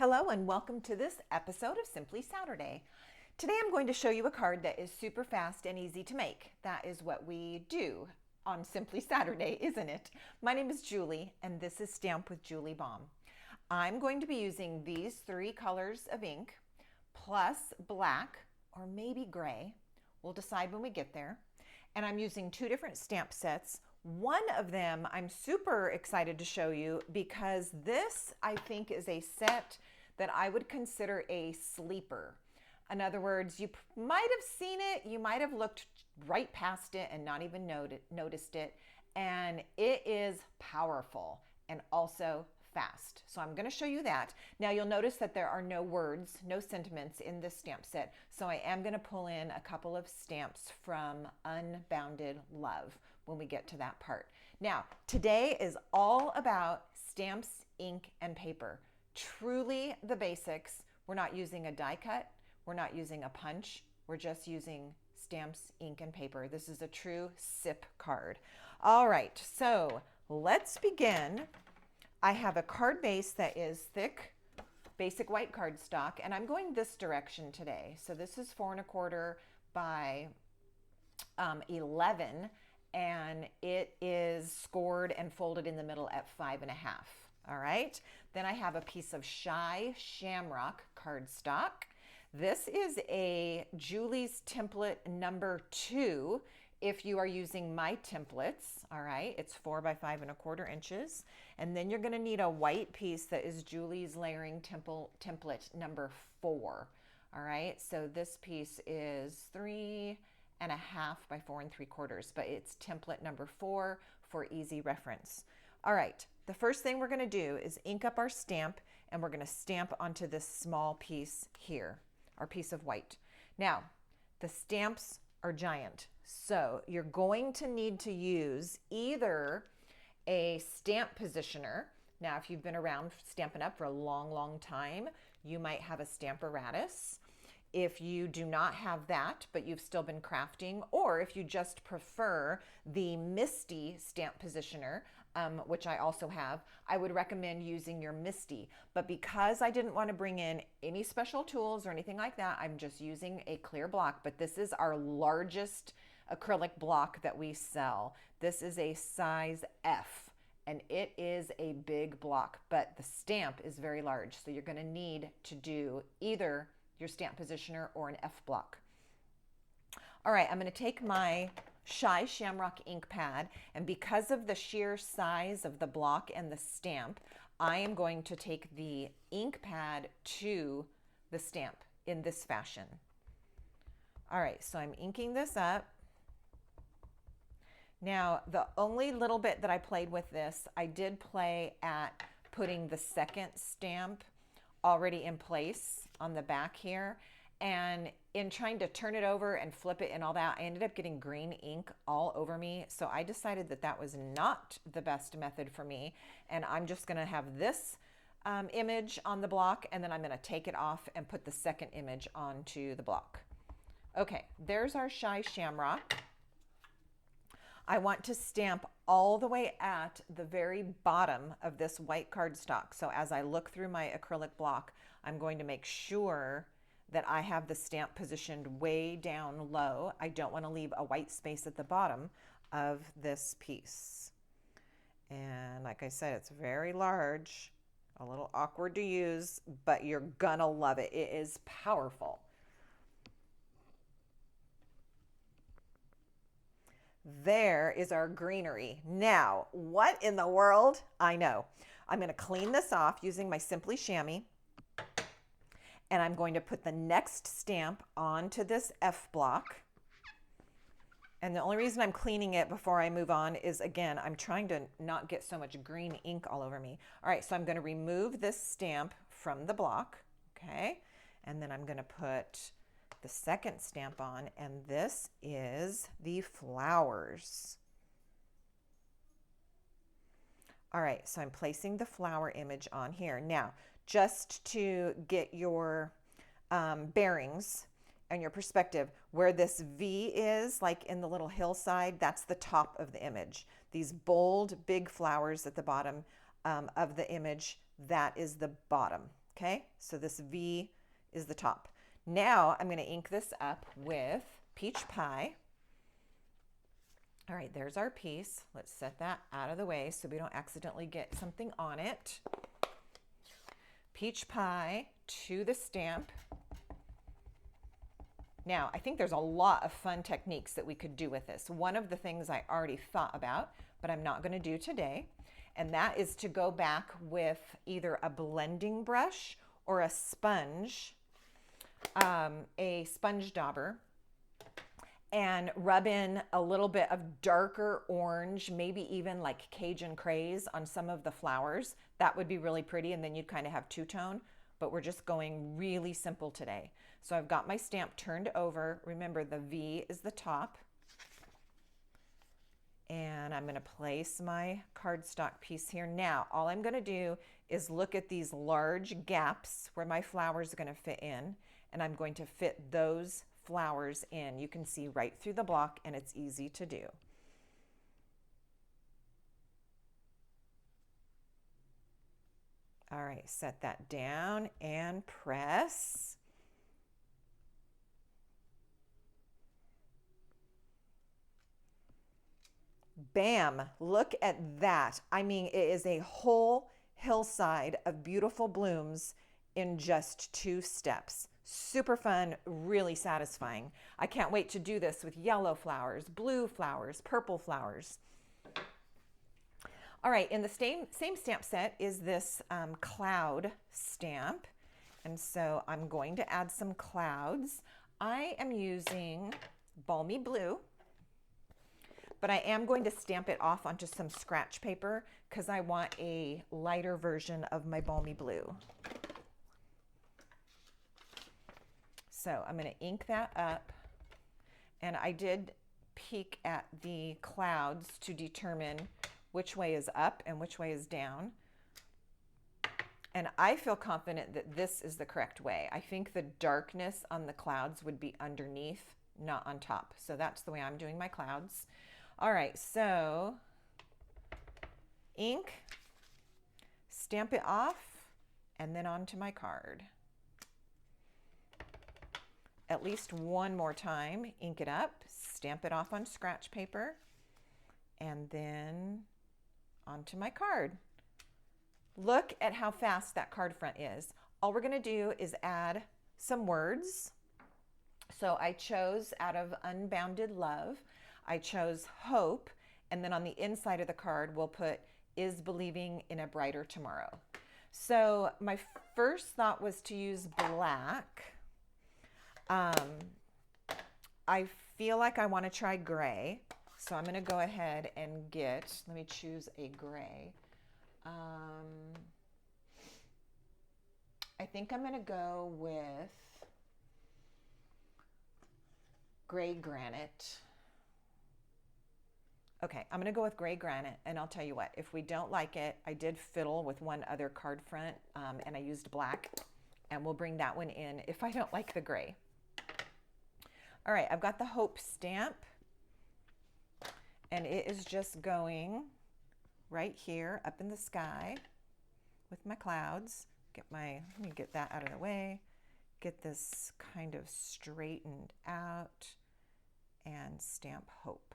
Hello and welcome to this episode of Simply Saturday. Today I'm going to show you a card that is super fast and easy to make. That is what we do on Simply Saturday, isn't it? My name is Julie and this is Stamp with Julie Baum. I'm going to be using these three colors of ink plus black or maybe gray. We'll decide when we get there. And I'm using two different stamp sets. One of them I'm super excited to show you because this I think is a set that I would consider a sleeper. In other words, you might have seen it, you might have looked right past it and not even noticed it, and it is powerful and also fast. So I'm going to show you that. Now you'll notice that there are no words, no sentiments in this stamp set, so I am going to pull in a couple of stamps from Unbounded Love when we get to that part. Now, today is all about stamps, ink, and paper. Truly the basics. We're not using a die cut. We're not using a punch. We're just using stamps, ink, and paper. This is a true SIP card. All right, so let's begin. I have a card base that is thick, basic white cardstock, and I'm going this direction today. So this is 4 1/4 by 11, and it is scored and folded in the middle at 5 1/2. All right. Then I have a piece of Shamrock cardstock. This is a Julie's template number 2. If you are using my templates, all right, it's 4 by 5 1/4 inches. And then you're going to need a white piece that is Julie's layering template number 4. All right. So this piece is 3 1/2 by 4 3/4, but it's template number 4 for easy reference. All right, the first thing we're going to do is ink up our stamp, and we're going to stamp onto this small piece here, our piece of white. Now, the stamps are giant, so you're going to need to use either a stamp positioner. Now, if you've been around Stampin' Up for a long time, you might have a Stamparatus. If you do not have that, but you've still been crafting, or if you just prefer the Misty stamp positioner, which I also have, I would recommend using your Misty. But because I didn't want to bring in any special tools or anything like that, I'm just using a clear block. But this is our largest acrylic block that we sell. This is a size F, and it is a big block, but the stamp is very large. So you're going to need to do either your stamp positioner or an F block. All right, I'm going to take my Shamrock ink pad, and because of the sheer size of the block and the stamp, I am going to take the ink pad to the stamp in this fashion. All right, so I'm inking this up. Now, the only little bit that I played with this, I did play at putting the second stamp already in place on the back here, and in trying to turn it over and flip it and all that, I ended up getting green ink all over me. So I decided that that was not the best method for me, and I'm just going to have this image on the block, and then I'm going to take it off and put the second image onto the block. Okay, there's our Shamrock. I want to stamp all the way at the very bottom of this white cardstock. So as I look through my acrylic block, I'm going to make sure that I have the stamp positioned way down low. I don't want to leave a white space at the bottom of this piece. And like I said, it's very large, a little awkward to use, but you're gonna love it. It is powerful. There is our greenery. Now, what in the world? I know. I'm going to clean this off using my Simply Chamois, and I'm going to put the next stamp onto this F block. And the only reason I'm cleaning it before I move on is, again, I'm trying to not get so much green ink all over me. All right, so I'm going to remove this stamp from the block, okay? And then I'm going to put the second stamp on, and this is the flowers. All right, so I'm placing the flower image on here. Now, just to get your bearings and your perspective, where this V is, like in the little hillside, that's the top of the image. These bold, big flowers at the bottom of the image, that is the bottom. Okay, so this V is the top. Now I'm going to ink this up with Peach Pie. All right, there's our piece. Let's set that out of the way so we don't accidentally get something on it. Peach Pie to the stamp. Now, I think there's a lot of fun techniques that we could do with this. One of the things I already thought about, but I'm not going to do today, and that is to go back with either a blending brush or a sponge dauber, and rub in a little bit of darker orange, maybe even like Cajun craze on some of the flowers. That would be really pretty, and then you'd kind of have two-tone, but we're just going really simple today. So I've got my stamp turned over. Remember, the V is the top. And I'm going to place my cardstock piece here. Now, all I'm going to do is look at these large gaps where my flowers are going to fit in, and I'm going to fit those flowers in. You can see right through the block, and it's easy to do. All right, set that down and press. Bam, look at that. I mean, it is a whole hillside of beautiful blooms in just 2 steps. Super fun, really satisfying. I can't wait to do this with yellow flowers, blue flowers, purple flowers. All right, in the same stamp set is this cloud stamp. And so I'm going to add some clouds. I am using Balmy Blue, but I am going to stamp it off onto some scratch paper because I want a lighter version of my Balmy Blue. So I'm going to ink that up, and I did peek at the clouds to determine which way is up and which way is down. And I feel confident that this is the correct way. I think the darkness on the clouds would be underneath, not on top. So that's the way I'm doing my clouds. All right, so ink, stamp it off, and then onto my card. At least one more time, ink it up, stamp it off on scratch paper, and then onto my card. Look at how fast that card front is. All we're going to do is add some words. So I chose, out of Unbounded Love, I chose hope, and then on the inside of the card we'll put is believing in a brighter tomorrow. So my first thought was to use black. I feel like I want to try gray, so I'm going to go ahead and let me choose a gray. I think I'm going to go with gray granite. Okay, I'm going to go with gray granite, and I'll tell you what, if we don't like it, I did fiddle with one other card front, and I used black, and we'll bring that one in if I don't like the gray. All right, I've got the hope stamp, and it is just going right here up in the sky with my clouds. Let me get that out of the way, get this kind of straightened out, and stamp hope.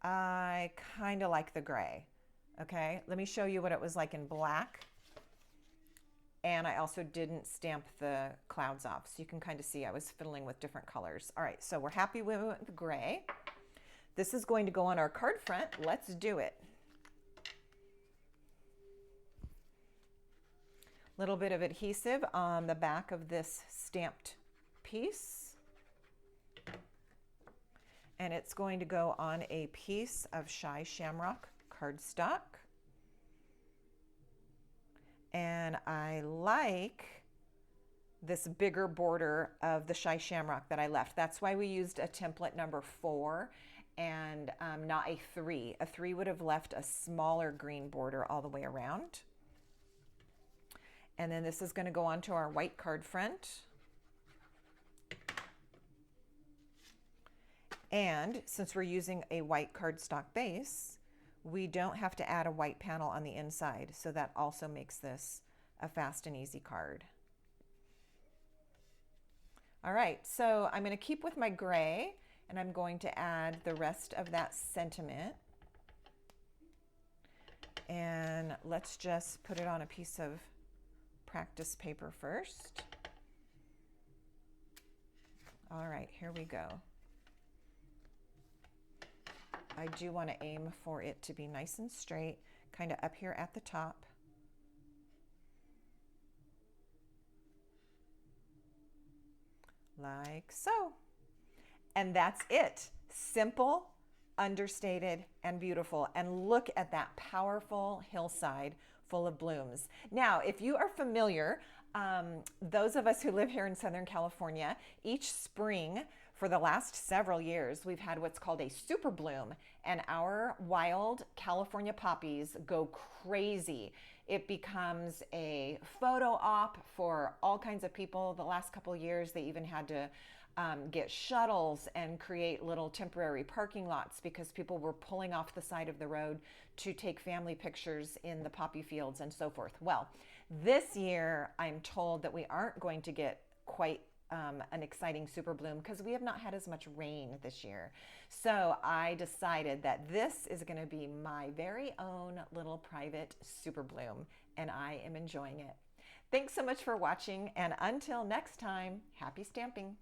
I kind of like the gray. Okay, let me show you what it was like in black. And I also didn't stamp the clouds off, so you can kind of see I was fiddling with different colors. All right, so we're happy with the gray. This is going to go on our card front. Let's do it. Little bit of adhesive on the back of this stamped piece. And it's going to go on a piece of Shy Shamrock cardstock. And I like this bigger border of the Shy Shamrock that I left. That's why we used a template number 4 and not a 3. A 3 would have left a smaller green border all the way around. And then this is going to go onto our white card front. And since we're using a white cardstock base, we don't have to add a white panel on the inside, so that also makes this a fast and easy card. All right, so I'm going to keep with my gray, and I'm going to add the rest of that sentiment. And let's just put it on a piece of practice paper first. All right, here we go. I do want to aim for it to be nice and straight, kind of up here at the top. Like so. And that's it. Simple, understated, and beautiful. And look at that powerful hillside full of blooms. Now, if you are familiar, those of us who live here in Southern California, each spring for the last several years, we've had what's called a super bloom, and our wild California poppies go crazy. It becomes a photo op for all kinds of people. The last couple of years, they even had to get shuttles and create little temporary parking lots because people were pulling off the side of the road to take family pictures in the poppy fields and so forth. Well, this year, I'm told that we aren't going to get quite an exciting super bloom because we have not had as much rain this year. So I decided that this is going to be my very own little private super bloom, and I am enjoying it. Thanks so much for watching, and until next time, happy stamping.